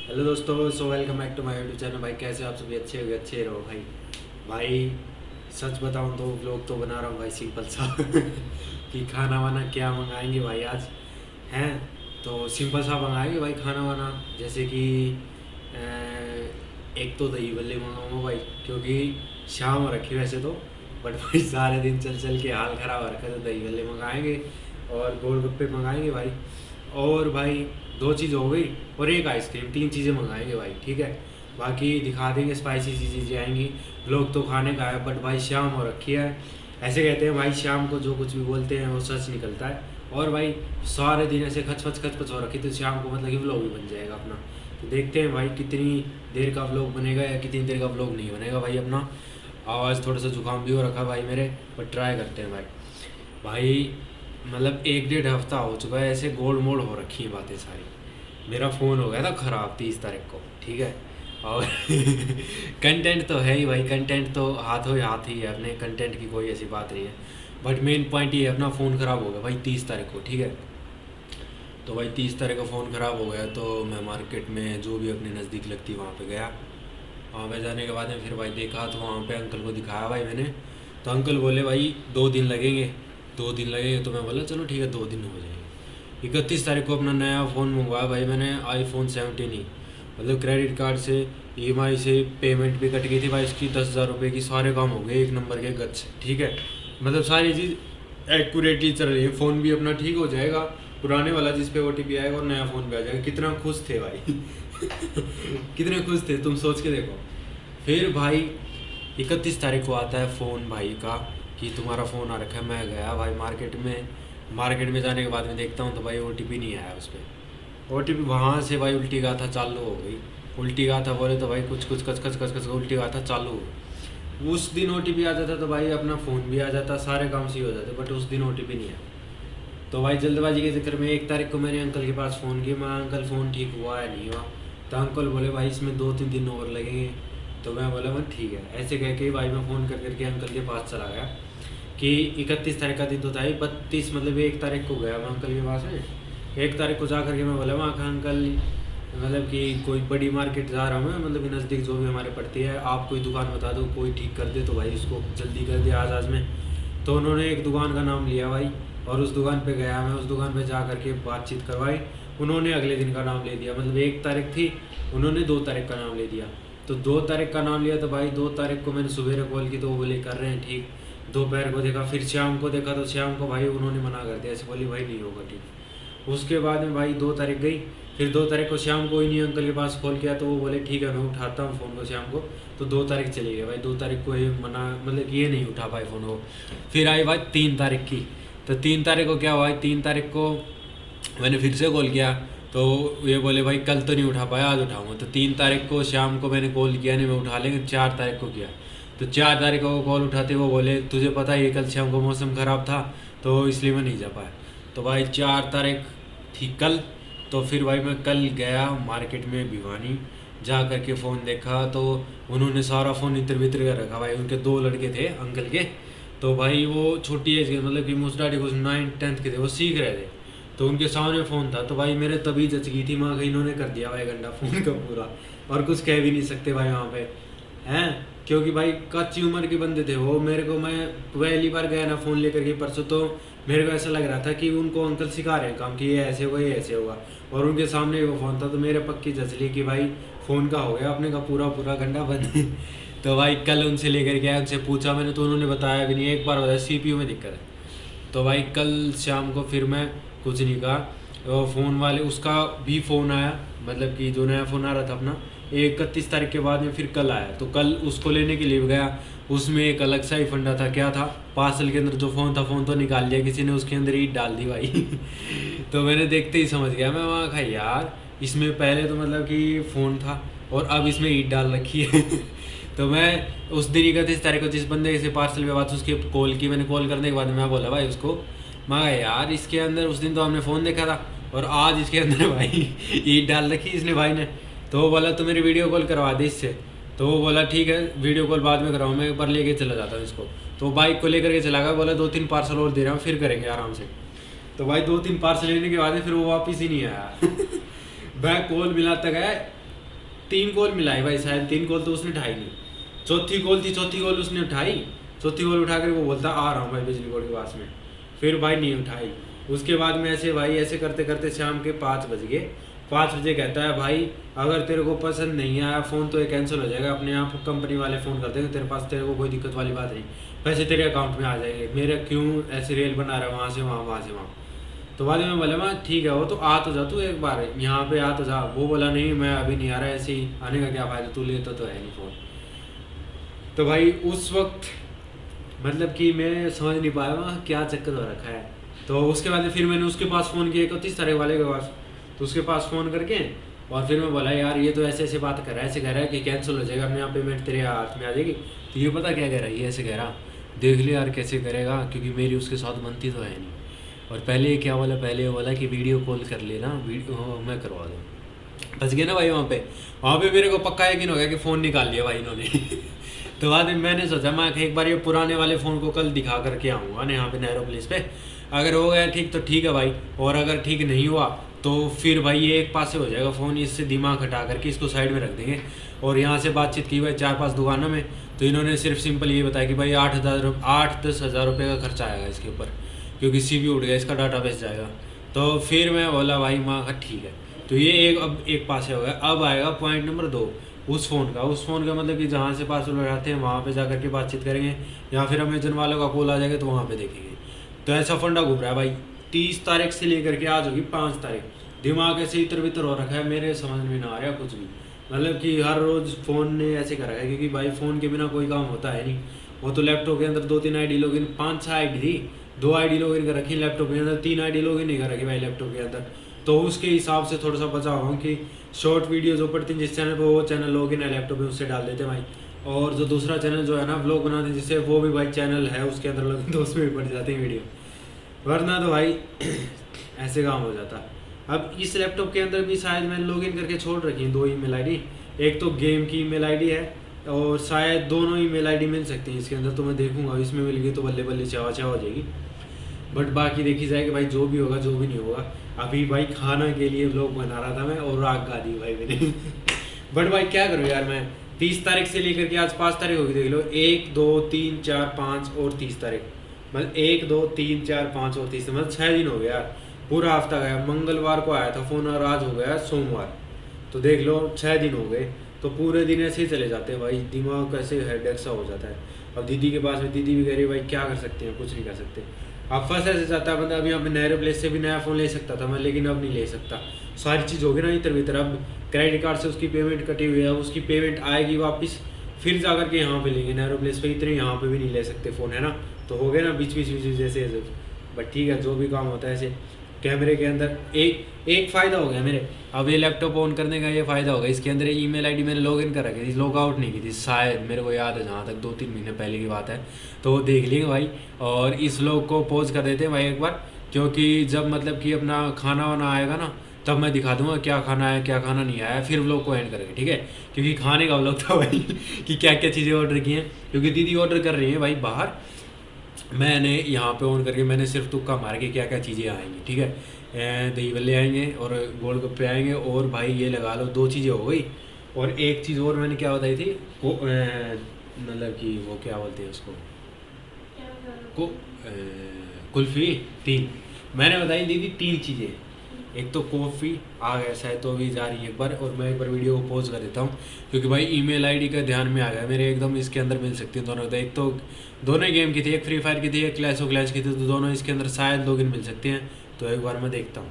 Hello दोस्तों, so welcome back to my YouTube channel. भाई कैसे हो आप सभी? अच्छे रहो भाई। भाई सच बताऊं तो व्लॉग तो बना रहा हूँ भाई सिंपल सा कि खाना वाना क्या मंगाएंगे भाई आज हैं। तो सिंपल सा मंगाएंगे भाई खाना वाना, जैसे कि एक तो दही बल्ले मंगाऊंगा भाई, क्योंकि शाम हो रखी वैसे तो, बट भाई सारे दिन चल चल के हाल ख़राब हो रखा है, तो दही बल्ले मंगाएंगे और गोलगप्पे मंगाएंगे भाई। और भाई दो चीज़ हो गई और एक आइसक्रीम, तीन चीज़ें मंगाएंगे भाई, ठीक है। बाकी दिखा देंगे, स्पाइसी सी चीज़ें आएंगी। लोग तो खाने का है, बट भाई शाम हो रखी है। ऐसे कहते हैं भाई शाम को जो कुछ भी बोलते हैं वो सच निकलता है। और भाई सारे दिन ऐसे खच खच हो रखी, तो शाम को मतलब कि व्लॉग भी बन जाएगा अपना। तो देखते हैं भाई कितनी देर का व्लॉग बनेगा या कितनी देर का व्लॉग नहीं बनेगा भाई अपना। आवाज़ थोड़ा सा जुकाम भी हो रखा भाई मेरे, पर ट्राई करते हैं भाई। भाई मतलब एक डेढ़ हफ्ता हो चुका है, ऐसे गोल मोड़ हो रखी हैं बातें सारी। मेरा फ़ोन हो गया था ख़राब 30 तारीख को, ठीक है। और कंटेंट तो है ही भाई, कंटेंट तो हाथ ही है अपने, कंटेंट की कोई ऐसी बात नहीं है। बट मेन पॉइंट ये है, अपना फ़ोन ख़राब हो गया भाई 30 तारीख को, ठीक है। तो भाई 30 तारीख को फ़ोन ख़राब हो गया, तो मैं मार्केट में जो भी अपने नज़दीक लगती वहाँ पे गया। वहाँ पे जाने के बाद में फिर भाई देखा, तो वहाँ पे अंकल को दिखाया भाई मैंने। तो अंकल बोले भाई 2 दिन लगेंगे, 2 दिन लगेंगे। तो मैं बोला चलो ठीक है, 2 दिन हो जाएंगे। 31 तारीख को अपना नया फ़ोन मंगवाया भाई मैंने, iPhone 17 ही। मतलब क्रेडिट कार्ड से EMI से पेमेंट भी कट गई थी भाई उसकी 10,000 रुपये की। सारे काम हो गए एक नंबर के गच, ठीक है। मतलब सारी चीज़ एक्यूरेटली चल रही है, फ़ोन भी अपना ठीक हो जाएगा, पुराने वाला जिस पे OTP आएगा और नया फ़ोन भी आ जाएगा। कितना खुश थे भाई कितने खुश थे तुम सोच के देखो। फिर भाई 31 तारीख को आता है फ़ोन भाई का कि तुम्हारा फ़ोन आ रखा है। मैं गया भाई मार्केट में जाने के बाद में देखता हूँ तो भाई OTP नहीं आया उस पर। OTP वहाँ से भाई उल्टी गाथा चालू हो गई। उल्टी गाथा बोले तो भाई कुछ कुछ कच कच कच कच उल्टी गाथा चालू हो गई। उस दिन OTP आ जाता तो भाई अपना फ़ोन भी आ जाता, सारे काम सही हो जाते, बट उस दिन OTP नहीं आया। तो भाई जल्दबाजी के चक्कर में 1 तारीख को मैंने अंकल के पास फ़ोन किया। मैं अंकल फ़ोन ठीक हुआ है नहीं हुआ? तो अंकल बोले भाई इसमें 2-3 दिन और लगेंगे। तो मैं बोला मैं ठीक है। ऐसे कह के भाई मैं फ़ोन कर करके अंकल के पास चला गया कि 31 तारीख का दिन तो था ही, 32 मतलब 1 तारीख को गया मैं अंकल के पास में। 1 तारीख को जा करके मैं बोला वहाँ का अंकल, मतलब कि कोई बड़ी मार्केट जा रहा हूँ मैं, मतलब कि नज़दीक जो भी हमारे पड़ती है, आप कोई दुकान बता दो कोई ठीक कर दे तो भाई उसको जल्दी कर दे आज में। तो उन्होंने एक दुकान का नाम लिया भाई, और उस दुकान पे गया मैं। उस दुकान पे जा करके बातचीत करवाई। उन्होंने अगले दिन का नाम ले दिया, मतलब 1 तारीख थी, उन्होंने 2 तारीख का नाम ले दिया। तो 2 तारीख का नाम लिया तो भाई 2 तारीख को मैंने सुबह कॉल की तो वो बोले कर रहे हैं ठीक। दोपहर को देखा, फिर शाम को देखा, तो शाम को भाई उन्होंने मना कर दिया, ऐसे बोली भाई नहीं होगा ठीक। उसके बाद में भाई 2 तारीख गई। फिर 2 तारीख को शाम को ही नहीं अंकल के पास कॉल किया, तो वो बोले ठीक है मैं उठाता हूँ फ़ोन को शाम को। तो 2 तारीख चली गई भाई। 2 तारीख को ये मना, मतलब कि ये नहीं उठा पाए फ़ोन को। फिर आई भाई 3 तारीख की। तो 3 तारीख को क्या हुआ, 3 तारीख को मैंने फिर से कॉल किया, तो ये बोले भाई कल तो नहीं उठा पाया, आज उठाऊंगा। तो 3 तारीख को शाम को मैंने कॉल किया, नहीं मैं उठा लेंगे, 4 तारीख को किया। तो 4 तारीख को कॉल उठाते वो बोले तुझे पता है ये कल शाम को मौसम ख़राब था तो इसलिए मैं नहीं जा पाया। तो भाई 4 तारीख थी कल। तो फिर भाई मैं कल गया मार्केट में भिवानी, जा कर के फ़ोन देखा तो उन्होंने सारा फ़ोन इतर बितर कर रखा भाई। उनके 2 लड़के थे अंकल के, तो भाई वो छोटी एज के, मतलब कि मुझ कुछ 9th-10th के थे, वो सीख रहे थे। तो उनके सामने फ़ोन था, तो भाई मेरे तभी जच गई थी माँ का, इन्होंने कर दिया भाई गंडा फ़ोन का पूरा। और कुछ कह भी नहीं सकते भाई वहाँ पे हैं, क्योंकि भाई कच्ची उम्र के बंदे थे वो। मेरे को, मैं पहली बार गया ना फ़ोन लेकर के परसों, तो मेरे को ऐसा लग रहा था कि उनको अंकल सिखा रहे हैं काम कि ये ऐसे होगा ये ऐसे होगा। और उनके सामने वो फ़ोन था, तो मेरे पक्की जच ली कि भाई फ़ोन का हो गया अपने का पूरा पूरा गंडा बंद तो भाई कल उनसे लेकर गया, उनसे पूछा मैंने, तो उन्होंने बताया भी नहीं, एक बार बताया CPU में दिक्कत है। तो भाई कल शाम को फिर मैं कुछ नहीं कहा, वो फ़ोन वाले उसका भी फ़ोन आया, मतलब कि जो नया फ़ोन आ रहा था अपना 31 तारीख के बाद में, फिर कल आया। तो कल उसको लेने के लिए गया। उसमें एक अलग सा ही फंडा था, क्या था, पार्सल के अंदर जो फ़ोन था, फ़ोन तो निकाल लिया किसी ने, उसके अंदर ईंट डाल दी भाई तो मैंने देखते ही समझ गया मैं वहाँ का, यार इसमें पहले तो मतलब कि फ़ोन था और अब इसमें ईंट डाल रखी है तो मैं उस दिन 31 तारीख को जिस बंदे से पार्सल पे बात उसकी कॉल की, मैंने कॉल करने के बाद मैं बोला भाई उसको, मैं यार इसके अंदर उस दिन तो हमने फ़ोन देखा था और आज इसके अंदर भाई ईंट डाल रखी इसने भाई ने। तो वो बोला तो मेरी वीडियो कॉल करवा दे इससे। तो वो बोला ठीक है वीडियो कॉल बाद में कराऊँ, मैं एक बार लेके चला जाता हूँ इसको। तो बाइक को लेकर के चला गया, बोला 2-3 पार्सल और दे रहा हूँ फिर करेंगे आराम से। तो भाई 2-3 पार्सल लेने के बाद फिर वो वापस ही नहीं आया मैं कॉल मिलाता गया, 3 कॉल मिलाई भाई, शायद 3 कॉल तो उसने उठाई नहीं। चौथी कॉल थी, चौथी कॉल उसने उठाई, चौथी कॉल उठा कर वो बोलता आ रहा हूँ भाई बिजली बोर्ड के पास में। फिर भाई नहीं उठाई। उसके बाद में ऐसे भाई ऐसे करते करते शाम के 5 बज गए। 5 बजे कहता है भाई अगर तेरे को पसंद नहीं आया फ़ोन तो ये कैंसिल हो जाएगा, अपने आप कंपनी वाले फ़ोन कर देंगे तेरे पास, तेरे को कोई दिक्कत वाली बात नहीं, पैसे तेरे अकाउंट में आ जाएंगे। मेरे क्यों ऐसे रेल बना रहा है वहाँ से वहाँ, वहाँ से वहाँ। तो बाद में बोला मैं ठीक है वो तो आ तो जा तू एक बार यहाँ पे आ तो जा। वो बोला नहीं मैं अभी नहीं आ रहा, ऐसे ही आने का क्या फ़ायदा, तू लेता तो है नहीं फ़ोन। तो भाई उस वक्त मतलब कि मैं समझ नहीं पाया वहाँ क्या चक्कर हो रखा है। तो उसके बाद फिर मैंने उसके पास फ़ोन किया 31 तारीख वाले के पास। तो उसके पास फ़ोन करके और फिर मैं बोला यार ये तो ऐसे ऐसे बात कर रहा है, ऐसे कह रहा है कि कैंसिल हो जाएगा, अपने यहाँ पेमेंट तेरे हाथ में आ जाएगी। तो ये पता क्या कह रहा है, ये ऐसे कह रहा देख ले यार कैसे करेगा, क्योंकि मेरी उसके साथ बनती तो है नहीं। और पहले क्या बोला, पहले ये बोला कि वीडियो कॉल कर लेना, वीडियो मैं करवा दूँ। फंस गया ना भाई वहाँ पे मेरे को पक्का यकीन हो गया कि फ़ोन निकाल लिया भाई इन्होंने। तो बाद में मैंने सोचा मैं एक बार ये पुराने वाले फ़ोन को कल दिखा करके आऊँगा ना यहाँ पे नेहरू प्लेस पे। अगर हो गया ठीक तो ठीक है भाई, और अगर ठीक नहीं हुआ तो फिर भाई ये एक पास से हो जाएगा फ़ोन, इससे दिमाग हटा करके इसको साइड में रख देंगे। और यहाँ से बातचीत की भाई 4-5 दुकानों में, तो इन्होंने सिर्फ सिंपल ये बताया कि भाई 8-10 हज़ार रुपये का खर्चा आएगा इसके ऊपर, क्योंकि CPU उठ गया, इसका डाटा बेस जाएगा। तो फिर मैं बोला भाई माँ का ठीक है। तो ये अब एक पास से हो गया। अब आएगा पॉइंट नंबर 2 उस फ़ोन का मतलब कि जहाँ से पासवर्ड लगाते हैं वहाँ पे जा कर के बातचीत करेंगे, या फिर अमेजन वालों का कॉल आ जाएगा तो वहाँ पे देखेंगे। तो ऐसा फंडा घूम रहा है भाई 30 तारीख से लेकर के आज होगी 5 तारीख। दिमाग ऐसे इतर बितर हो रखा है, मेरे समझ में ना आ रहा कुछ भी। मतलब कि हर रोज़ फ़ोन ने ऐसे करा है, क्योंकि भाई फ़ोन के बिना कोई काम होता है नहीं। वो तो लैपटॉप के अंदर 2-3 ID लॉगिन, 5-6 ID थी, 2 ID लॉगिन कर रखी लैपटॉप के अंदर, 3 ID लॉगिन नहीं कर रखी भाई लैपटॉप के अंदर। तो उसके हिसाब से थोड़ा सा बचा हुआ कि शॉर्ट वीडियो जो पड़ती हैं जिस चैनल पर, वो चैनल लॉगिन है लैपटॉप में उससे डाल देते भाई। और जो दूसरा चैनल जो है ना व्लॉग बनाते हैं जिससे, वो भी भाई चैनल है उसके अंदर लॉगिन, तो उसमें भी पड़ जाती है वीडियो, वरना तो भाई ऐसे काम हो जाता। अब इस लैपटॉप के अंदर भी शायद मैंने लॉगिन करके छोड़ रखी है 2 ईमेल आईडी, एक तो गेम की ईमेल आईडी है और शायद दोनों ईमेल आईडी मिल सकती हैं इसके अंदर। तो मैं देखूंगा इसमें मिल गई तो बल्ले बल्ले चावा चावा हो जाएगी। बट बाकी देखी जाएगी भाई, जो भी होगा जो भी नहीं होगा। अभी भाई खाना के लिए व्लॉग बना रहा था मैं और राग गा दी भाई मैंने। बट भाई क्या करूँ यार, मैं 30 तारीख से लेकर के आज 5 तारीख होगी, देख लो 1 2 3 4 5 और 30 तारीख, मतलब 1 2 3 4 5 और 30, मतलब 6 दिन हो गया यार, पूरा हफ्ता गया। मंगलवार को आया था फ़ोन और आज हो गया सोमवार, तो देख लो 6 दिन हो गए। तो पूरे दिन ऐसे ही चले जाते हैं भाई, दिमाग कैसे हेडेक सा हो जाता है। अब दीदी के पास में, दीदी भी कह रही है भाई क्या कर सकते हैं, कुछ नहीं कर सकते। अब फंस ऐसे जाता है बंदा। अभी यहाँ पे नेहरू प्लेस से भी नया फ़ोन ले सकता था मैं, लेकिन अब नहीं ले सकता। सारी चीज़ होगी ना इतर भीतर। अब क्रेडिट कार्ड से उसकी पेमेंट कटी हुई है, उसकी पेमेंट आएगी वापस, फिर जा कर के यहाँ पे लेंगे नेहरू प्लेस पे। इतने यहाँ पे भी नहीं ले सकते फ़ोन, है ना। तो हो गए ना बीच बीच जैसे ऐसे। बट ठीक है, जो भी काम होता है ऐसे। कैमरे के अंदर एक फ़ायदा हो गया मेरे, अब ये लैपटॉप ऑन करने का ये फ़ायदा होगा, इसके अंदर ईमेल आईडी मैंने लॉगिन कर रखी थी, लॉग आउट नहीं की थी शायद, मेरे को याद है जहाँ तक 2-3 महीने पहले की बात है। तो वो देख लेंगे भाई, और इस लोग को पॉज कर देते हैं भाई एक बार, क्योंकि जब मतलब कि अपना खाना वाना आएगा ना तब मैं दिखा दूंगा क्या खाना है क्या खाना नहीं आया, फिर व्लॉग को एंड करेंगे, ठीक है। क्योंकि खाने का व्लॉग था भाई कि क्या क्या चीज़ें ऑर्डर की हैं, क्योंकि दीदी ऑर्डर कर रही है भाई बाहर। मैंने यहाँ पे ऑन करके मैंने सिर्फ तुक्का मार के क्या क्या चीज़ें आएंगी, ठीक है। दही बल्ले आएंगे और गोलगप्पे आएंगे, और भाई ये लगा लो 2 चीज़ें हो गई। और एक चीज़ और मैंने क्या बताई थी, मतलब कि वो क्या बोलते हैं उसको, कुल्फ़ी। 3 मैंने बताई दीदी, 3 चीज़ें। एक तो कॉफ़ी आ गया शायद, तो अभी जा रही है एक बार, और मैं एक बार वीडियो को पॉज कर देता हूँ क्योंकि भाई ईमेल आईडी का ध्यान में आ गया मेरे एकदम। इसके अंदर मिल सकती है दोनों, एक तो दोनों गेम की थी, एक फ्री फायर की थी, एक क्लैश ऑफ क्लैंस की थी, तो दोनों इसके अंदर शायद लॉगिन मिल सकते हैं। तो एक बार मैं देखता हूँ।